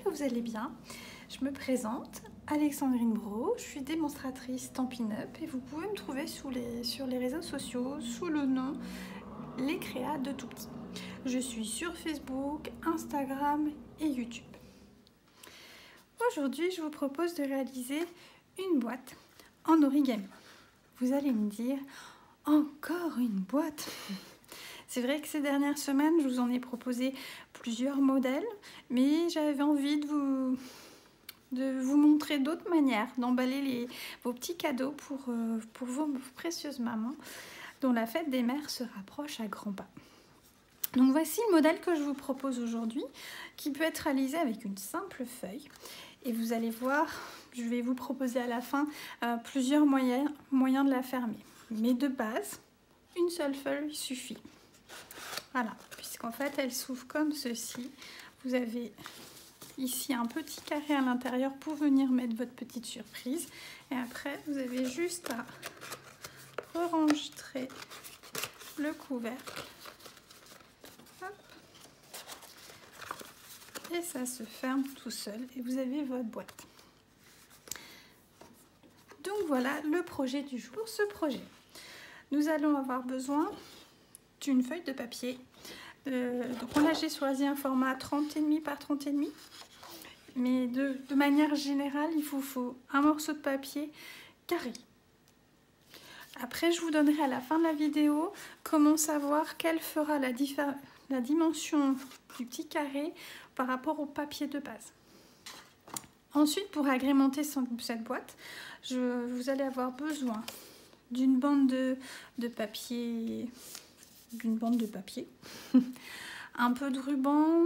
que vous allez bien. Je me présente, Alexandrine Brault, je suis démonstratrice Stampin' Up et vous pouvez me trouver sur les réseaux sociaux sous le nom Les Créas de Tout Petit. Je suis sur Facebook, Instagram et YouTube. Aujourd'hui, je vous propose de réaliser une boîte en origami. Vous allez me dire, encore une boîte? C'est vrai que ces dernières semaines, je vous en ai proposé plusieurs modèles, mais j'avais envie de vous montrer d'autres manières d'emballer vos petits cadeaux pour vos précieuses mamans, dont la fête des mères se rapproche à grands pas. Donc voici le modèle que je vous propose aujourd'hui, qui peut être réalisé avec une simple feuille. Et vous allez voir, je vais vous proposer à la fin plusieurs moyens de la fermer. Mais de base, une seule feuille suffit. Voilà, puisqu'en fait, elle s'ouvre comme ceci. Vous avez ici un petit carré à l'intérieur pour venir mettre votre petite surprise. Et après, vous avez juste à re-enregistrer le couvercle. Hop. Et ça se ferme tout seul et vous avez votre boîte. Donc voilà le projet du jour. Ce projet, nous allons avoir besoin d'une feuille de papier. Donc là, j'ai choisi un format 30,5 par 30,5. Mais de manière générale, il vous faut un morceau de papier carré. Après, je vous donnerai à la fin de la vidéo comment savoir quelle fera la dimension du petit carré par rapport au papier de base. Ensuite, pour agrémenter cette boîte, vous allez avoir besoin d'une bande de papier, un peu de ruban,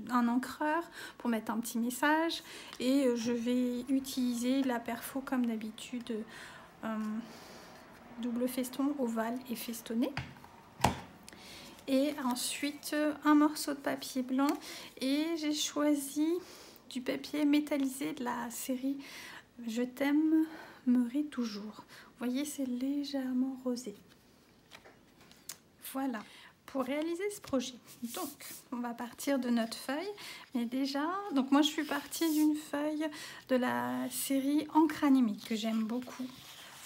un encreur pour mettre un petit message, et je vais utiliser la perfo comme d'habitude, double feston, ovale et festonné. Et ensuite un morceau de papier blanc, et j'ai choisi du papier métallisé de la série Je t'aimerai toujours. Vous voyez, c'est légèrement rosé. Voilà. Pour réaliser ce projet, donc on va partir de notre feuille, mais déjà, donc moi je suis partie d'une feuille de la série Encre animée que j'aime beaucoup.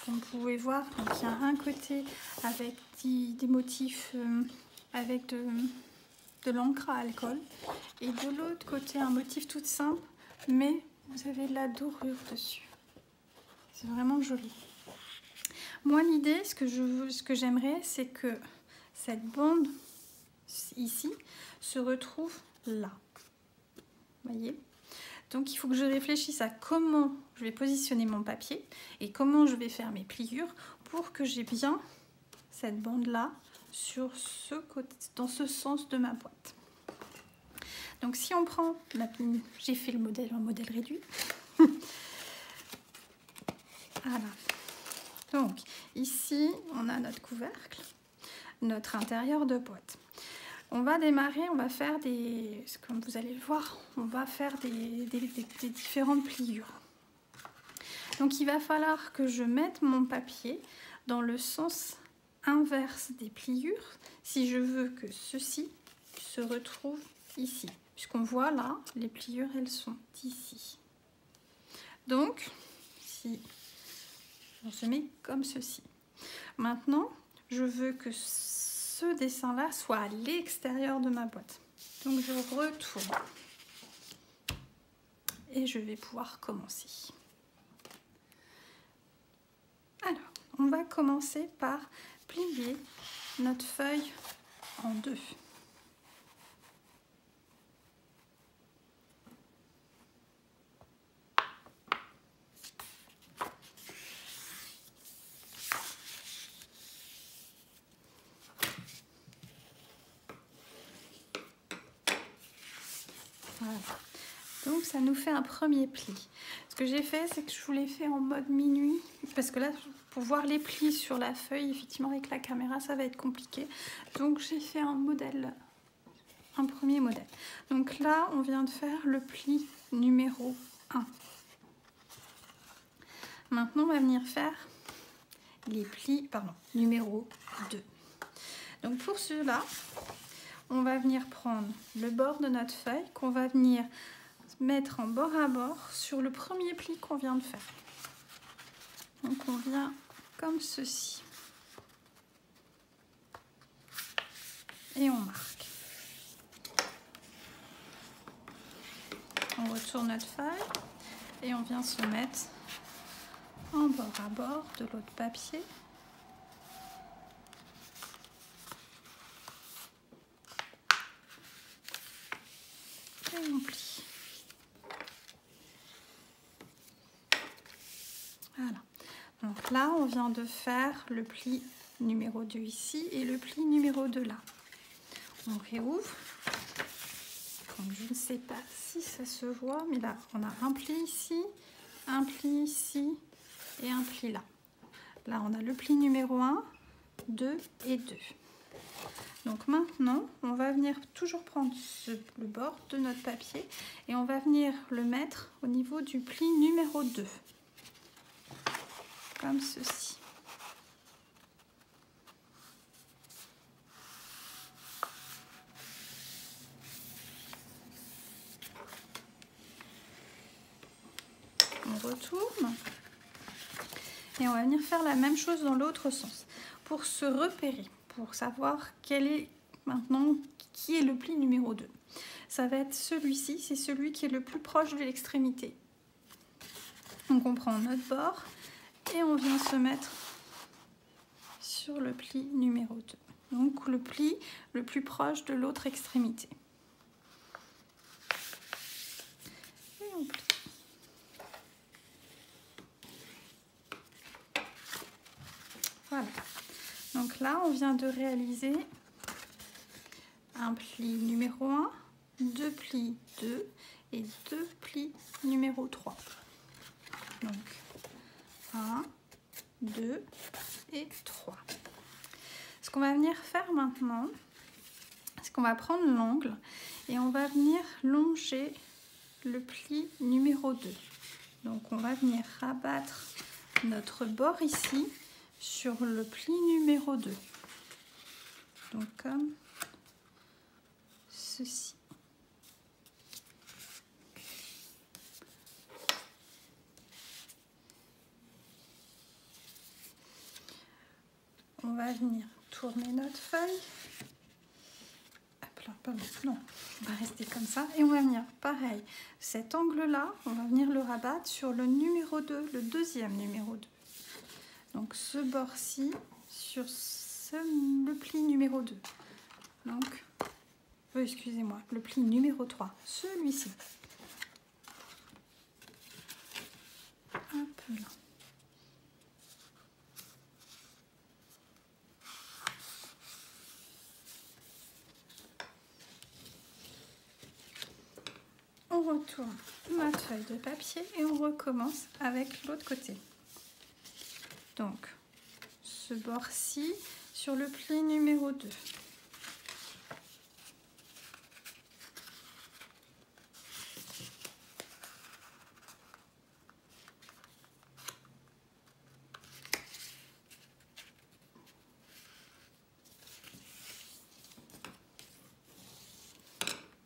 Comme vous pouvez voir, donc il y a un côté avec des motifs avec de l'encre à alcool, et de l'autre côté un motif tout simple, mais vous avez de la dorure dessus. C'est vraiment joli. Moi l'idée, ce que j'aimerais, c'est que cette bande ici se retrouve là. Vous voyez? Donc il faut que je réfléchisse à comment je vais positionner mon papier et comment je vais faire mes pliures pour que j'ai bien cette bande là sur ce côté, dans ce sens de ma boîte. Donc si on prend j'ai fait le modèle en modèle réduit. Voilà. Donc ici on a notre couvercle, notre intérieur de boîte. On va démarrer, on va faire comme vous allez le voir, on va faire des différentes pliures. Donc il va falloir que je mette mon papier dans le sens inverse des pliures si je veux que ceci se retrouve ici. Puisqu'on voit là, les pliures, elles sont ici. Donc, si on se met comme ceci. Maintenant, je veux que ce dessin-là soit à l'extérieur de ma boîte. Donc, je retourne. Et je vais pouvoir commencer. Alors, on va commencer par plier notre feuille en deux. Voilà. Donc ça nous fait un premier pli. Ce que j'ai fait, c'est que je vous l'ai fait en mode minuit, parce que là, pour voir les plis sur la feuille, effectivement avec la caméra, ça va être compliqué. Donc j'ai fait un premier modèle. Donc là, on vient de faire le pli numéro 1. Maintenant, on va venir faire les plis, numéro 2. Donc pour cela, on va venir prendre le bord de notre feuille qu'on va venir mettre en bord à bord sur le premier pli qu'on vient de faire. Donc on vient comme ceci. Et on marque. On retourne notre feuille et on vient se mettre en bord à bord de l'autre papier. Et on plie. Voilà. Donc là, on vient de faire le pli numéro 2 ici et le pli numéro 2 là. On réouvre. Donc, je ne sais pas si ça se voit, mais là, on a un pli ici et un pli là. Là, on a le pli numéro 1, 2 et 2. Donc maintenant, on va venir toujours prendre le bord de notre papier et on va venir le mettre au niveau du pli numéro 2. Comme ceci. On retourne et on va venir faire la même chose dans l'autre sens pour se repérer, pour savoir quel est maintenant qui est le pli numéro 2. Ça va être celui-ci, c'est celui qui est le plus proche de l'extrémité. Donc on prend notre bord et on vient se mettre sur le pli numéro 2. Donc le pli le plus proche de l'autre extrémité. Et on plie. Voilà. Donc là, on vient de réaliser un pli numéro 1, 2 plis 2 et 2 plis numéro 3. Donc 1, 2 et 3. Ce qu'on va venir faire maintenant, c'est qu'on va prendre l'angle et on va venir longer le pli numéro 2. Donc on va venir rabattre notre bord ici sur le pli numéro 2. Donc comme ceci. On va venir tourner notre feuille. Hop là, pardon, non, on va rester comme ça. Et on va venir, pareil, cet angle-là, on va venir le rabattre sur le numéro 2, le deuxième numéro 2. Donc ce bord-ci sur le pli numéro 2. Donc, excusez-moi, le pli numéro 3, celui-ci. Hop là. On retourne notre feuille de papier et on recommence avec l'autre côté. Donc, ce bord-ci sur le pli numéro 2.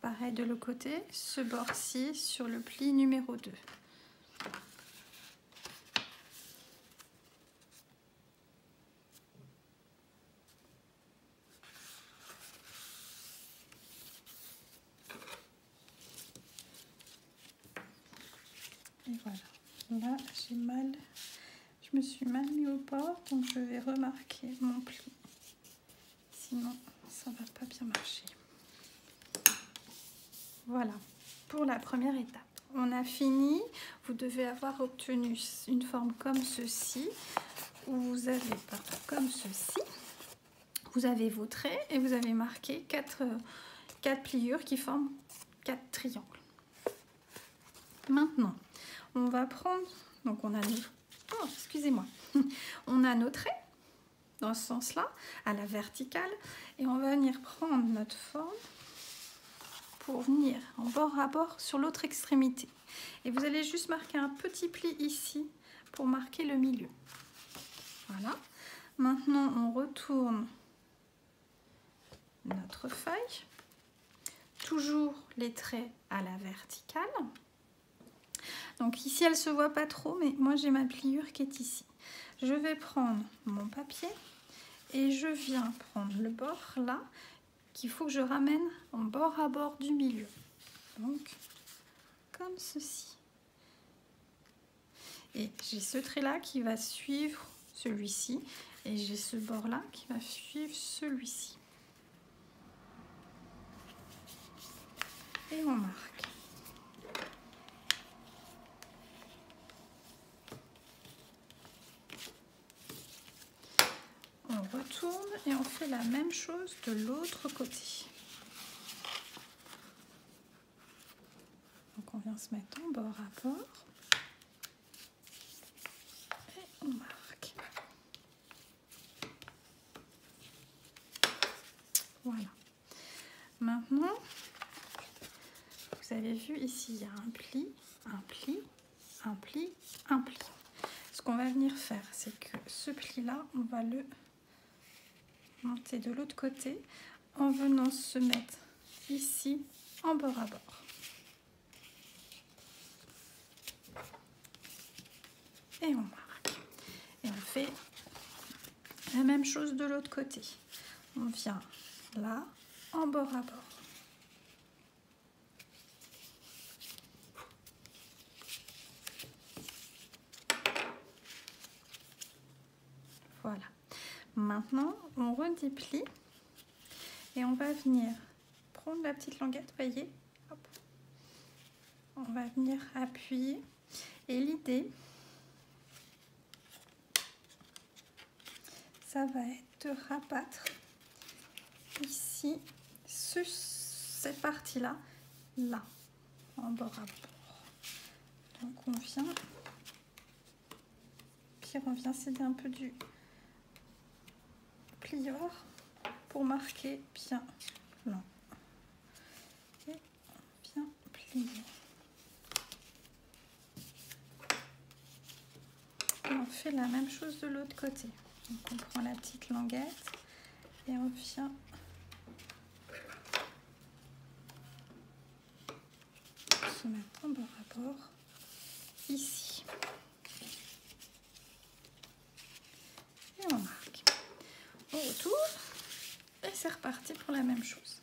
Pareil de l'autre côté, ce bord-ci sur le pli numéro 2. Et voilà, là j'ai mal, je me suis mal mis au bord, donc je vais remarquer mon pli. Sinon, ça va pas bien marcher. Voilà, pour la première étape. On a fini. Vous devez avoir obtenu une forme comme ceci, où vous avez, comme ceci. Vous avez vos traits et vous avez marqué 4 pliures qui forment 4 triangles. Maintenant, on va prendre, donc on a nos, excusez-moi, on a nos traits dans ce sens-là, à la verticale, et on va venir prendre notre forme pour venir en bord à bord sur l'autre extrémité. Et vous allez juste marquer un petit pli ici pour marquer le milieu. Voilà. Maintenant, on retourne notre feuille toujours les traits à la verticale. Donc ici, elle ne se voit pas trop, mais moi j'ai ma pliure qui est ici. Je vais prendre mon papier et je viens prendre le bord là, qu'il faut que je ramène en bord à bord du milieu. Donc, comme ceci. Et j'ai ce trait là qui va suivre celui-ci et j'ai ce bord là qui va suivre celui-ci. Et on marque. On retourne et on fait la même chose de l'autre côté. Donc on vient se mettre en bord à bord. Et on marque. Voilà. Maintenant, vous avez vu ici, il y a un pli, un pli, un pli, un pli. Ce qu'on va venir faire, c'est que ce pli-là, on va le monter de l'autre côté en venant se mettre ici en bord à bord. Et on marque. Et on fait la même chose de l'autre côté. On vient là, en bord à bord. Voilà. Maintenant, on redéplie et on va venir prendre la petite languette, voyez, hop. On va venir appuyer. Et l'idée, ça va être de rabattre ici, cette partie-là, là, en bord à bord. Donc on vient, puis on vient céder un peu du plieur pour marquer bien là. Et on vient plier. Et on fait la même chose de l'autre côté. Donc on prend la petite languette et on vient se mettre en bord à bord ici. Et on marque. On retourne et c'est reparti pour la même chose.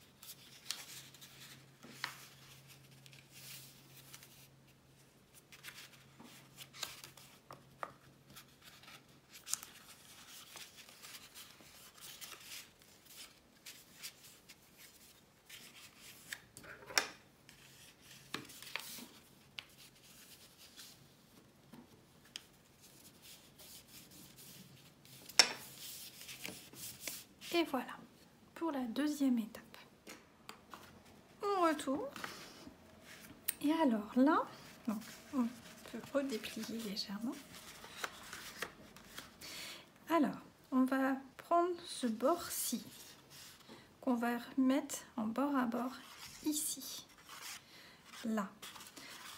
Et voilà, pour la deuxième étape. On retourne. Et alors là, donc, on peut redéplier légèrement. Alors, on va prendre ce bord-ci, qu'on va remettre en bord à bord ici, là.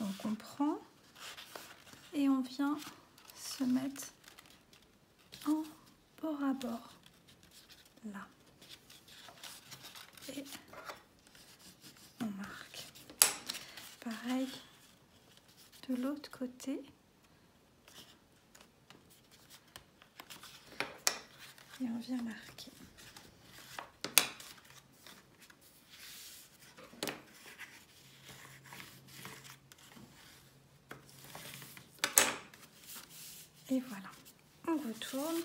Donc on prend et on vient se mettre en bord à bord, là. Et on marque. Pareil de l'autre côté. Et on vient marquer. Et voilà. On retourne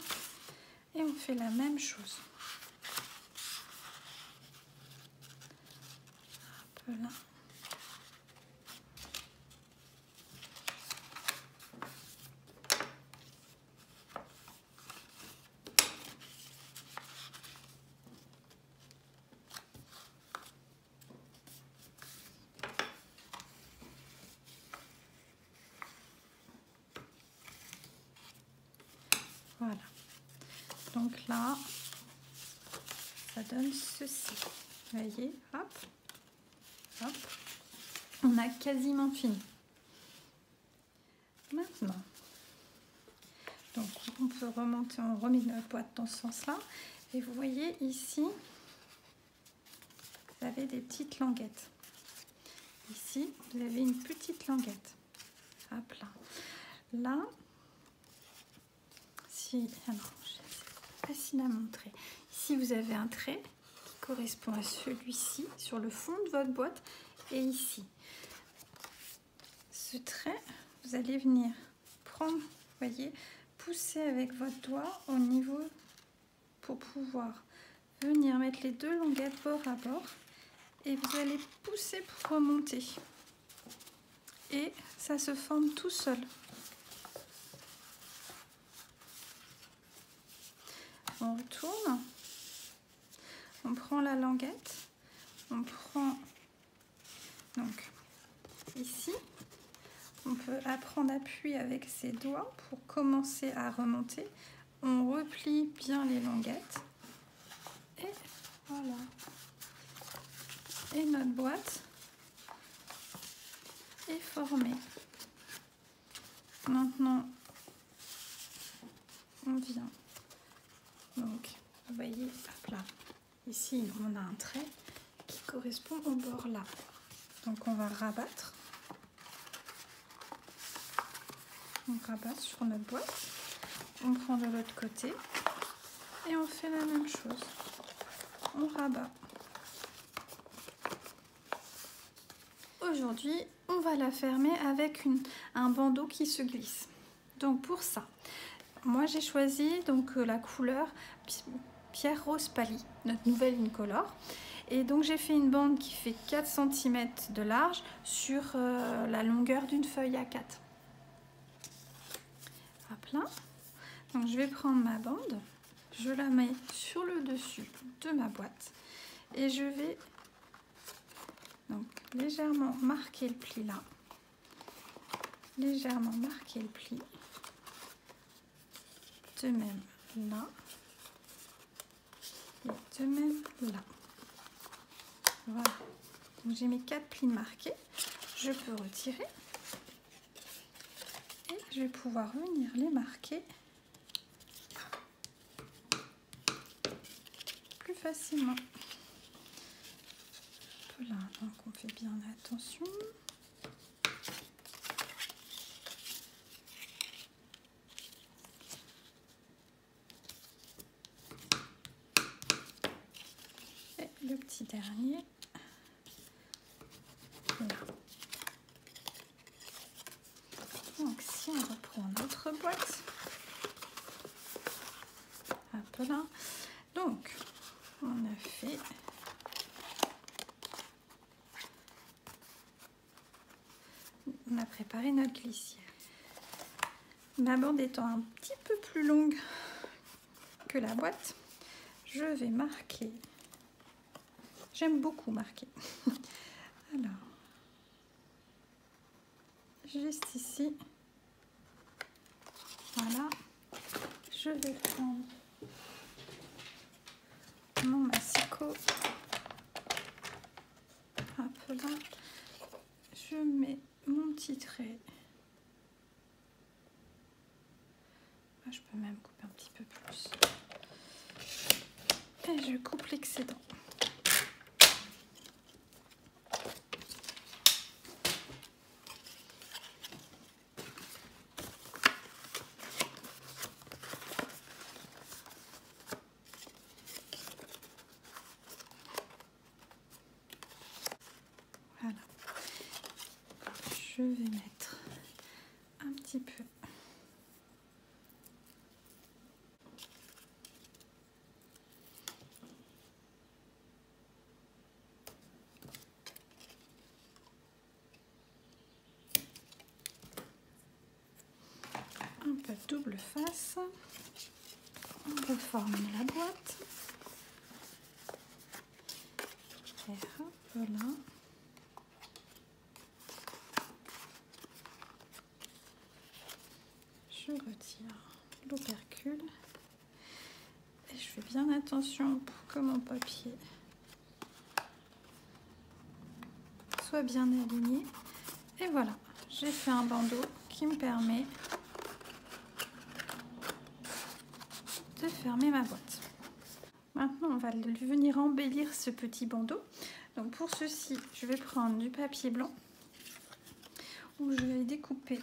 et on fait la même chose. Un peu là. Voilà. Donc là, ça donne ceci. Vous voyez, hop, hop. On a quasiment fini. Maintenant, donc on peut remonter, on remet notre boîte dans ce sens-là. Et vous voyez ici, vous avez des petites languettes. Ici, vous avez une petite languette. Hop là. Là, si, alors, c'est facile à montrer. Ici, vous avez un trait qui correspond à celui-ci sur le fond de votre boîte et ici. Ce trait, vous allez venir prendre, voyez, pousser avec votre doigt au niveau pour pouvoir venir mettre les deux languettes bord à bord et vous allez pousser pour remonter. Et ça se forme tout seul. On retourne, on prend la languette, on prend donc ici, on peut prendre appui avec ses doigts pour commencer à remonter. On replie bien les languettes et voilà. Et notre boîte est formée. Maintenant, on vient. Donc, vous voyez, hop là, ici on a un trait qui correspond au bord là. Donc on va rabattre. On rabatte sur notre boîte. On prend de l'autre côté et on fait la même chose. On rabat. Aujourd'hui, on va la fermer avec un bandeau qui se glisse. Donc pour ça, moi j'ai choisi donc la couleur Pierre Rose Pâli, notre nouvelle Incolore. Et donc j'ai fait une bande qui fait 4 cm de large sur la longueur d'une feuille A4. Hop là. Donc je vais prendre ma bande, je la mets sur le dessus de ma boîte et je vais donc légèrement marquer le pli là, légèrement marquer le pli, de même là et de même là. Voilà, donc j'ai mes 4 plis marqués, je peux retirer et je vais pouvoir venir les marquer plus facilement. Là, donc on fait bien attention. Et le petit dernier. Là. Donc si on reprend notre boîte, hop là. Donc on a fait on a préparé notre glissière. Ma bande étant un petit peu plus longue que la boîte, je vais marquer. J'aime beaucoup marquer. Alors, juste ici, voilà, je vais prendre mon massicot. Hop là, je mets mon petit trait. Je peux même couper un petit peu plus. Et je coupe l'excédent. Voilà. Je vais mettre un petit peu de double face. On reforme la boîte. Et hop là. Je retire l'opercule et je fais bien attention pour que mon papier soit bien aligné. Et voilà, j'ai fait un bandeau qui me permet de fermer ma boîte. Maintenant, on va venir embellir ce petit bandeau. Donc pour ceci, je vais prendre du papier blanc où je vais découper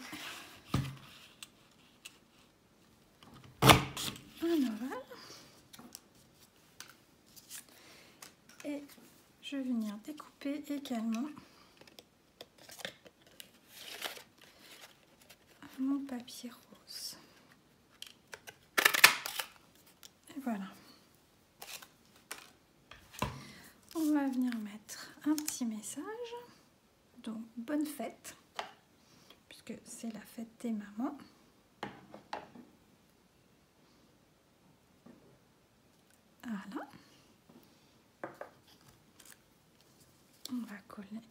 un ovale et je vais venir découper également mon papier rose. Et voilà. On va venir mettre un petit message. Donc, bonne fête, puisque c'est la fête des mamans. Voilà. On va coller.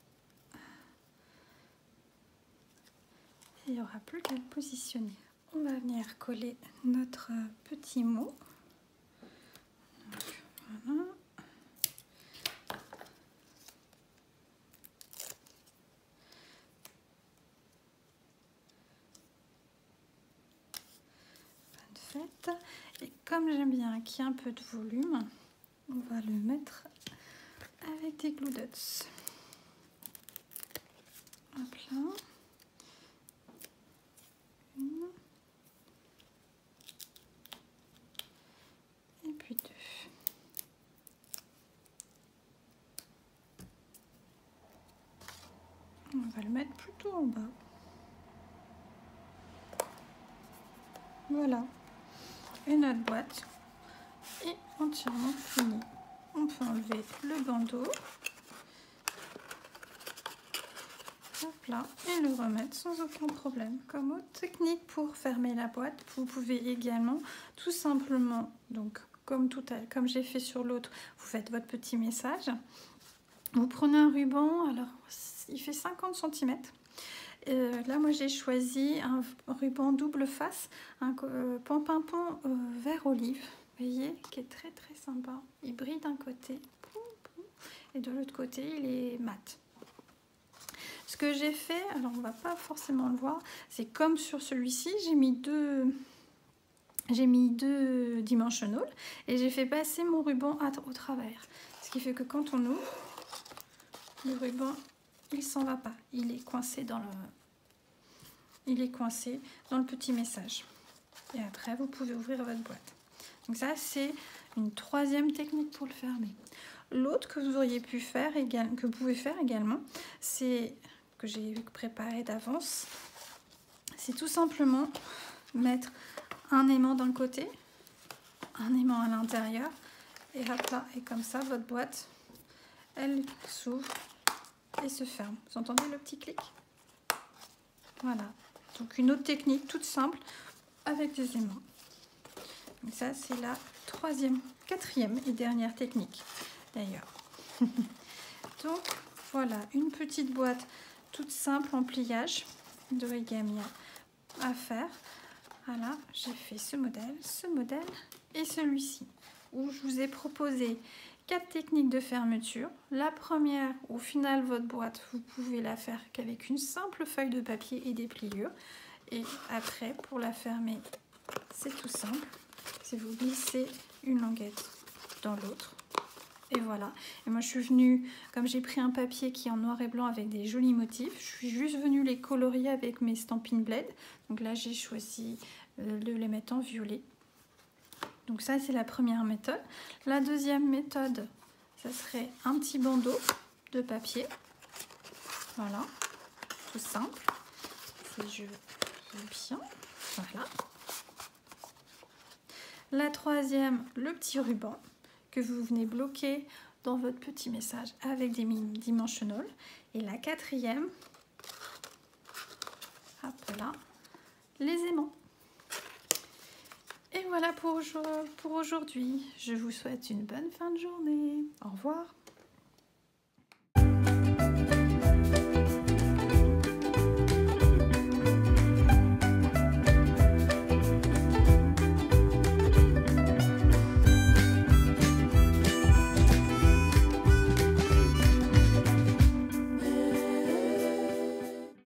Il n'y aura plus qu'à le positionner. On va venir coller notre petit mot. Donc, voilà. Bonne fête. Et comme j'aime bien qu'il y ait un peu de volume, on va le mettre avec des glue dots. Hop là. Une. Et puis deux. On va le mettre plutôt en bas. Voilà. Et notre boîte est entièrement finie. On peut enlever le bandeau. Hop là, et le remettre sans aucun problème. Comme autre technique pour fermer la boîte, vous pouvez également tout simplement, donc comme j'ai fait sur l'autre, vous faites votre petit message. Vous prenez un ruban, alors il fait 50 cm. Là, moi j'ai choisi un ruban double face, un pan-pimpon vert olive, vous voyez, qui est très très sympa. Il brille d'un côté et de l'autre côté il est mat. Ce que j'ai fait, alors on va pas forcément le voir, c'est comme sur celui-ci, j'ai mis deux dimensional et j'ai fait passer mon ruban au travers. Ce qui fait que quand on ouvre, le ruban, il s'en va pas, il est coincé dans le petit message. Et après, vous pouvez ouvrir votre boîte. Donc ça, c'est une troisième technique pour le fermer. L'autre que vous auriez pu faire, que vous pouvez faire également, c'est que j'ai préparé d'avance, c'est tout simplement mettre un aimant d'un côté, un aimant à l'intérieur, et hop là, et comme ça, votre boîte, elle s'ouvre et se ferme. Vous entendez le petit clic? Voilà. Donc une autre technique toute simple avec des aimants. Donc ça, c'est la quatrième et dernière technique d'ailleurs. Donc voilà, une petite boîte toute simple en pliage d'origami à faire. Voilà, j'ai fait ce modèle et celui-ci, où je vous ai proposé 4 techniques de fermeture. La première, au final, votre boîte, vous pouvez la faire qu'avec une simple feuille de papier et des pliures. Et après, pour la fermer, c'est tout simple. C'est vous glissez une languette dans l'autre. Et voilà. Et moi, je suis venue, comme j'ai pris un papier qui est en noir et blanc avec des jolis motifs, je suis juste venue les colorier avec mes Stampin' Blend. Donc là, j'ai choisi de les mettre en violet. Donc ça, c'est la première méthode. La deuxième méthode, ça serait un petit bandeau de papier. Voilà, tout simple. Si je veux bien, voilà. La troisième, le petit ruban que vous venez bloquer dans votre petit message avec des dimensional. Et la quatrième, hop là, les aimants. Et voilà pour aujourd'hui. Je vous souhaite une bonne fin de journée. Au revoir.